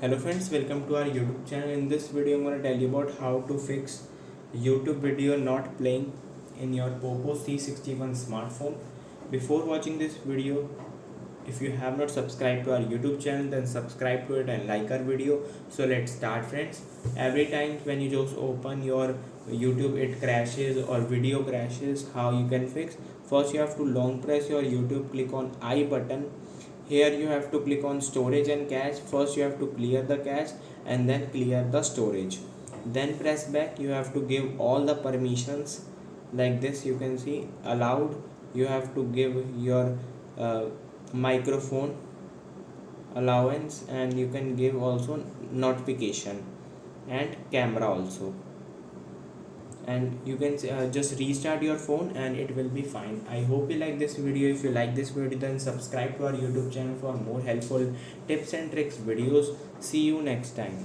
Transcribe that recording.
Hello friends, welcome to our YouTube channel. In this video, I'm going to tell you about how to fix YouTube video not playing in your Poco C61 smartphone. Before watching this video, if you have not subscribed to our YouTube channel, then subscribe to it and like our video. So let's start friends. Every time when you just open your YouTube, it crashes or video crashes. How you can fix? First you have to long press your YouTube, click on I button. Here you have to click on storage and cache. First you have to clear the cache and then clear the storage. Then press back. You have to give all the permissions like this. You can see allowed. You have to give your microphone allowance, and you can give also notification and camera also, and you can just restart your phone and it will be fine. I hope you like this video. If you like this video, then subscribe to our YouTube channel for more helpful tips and tricks videos. See you next time.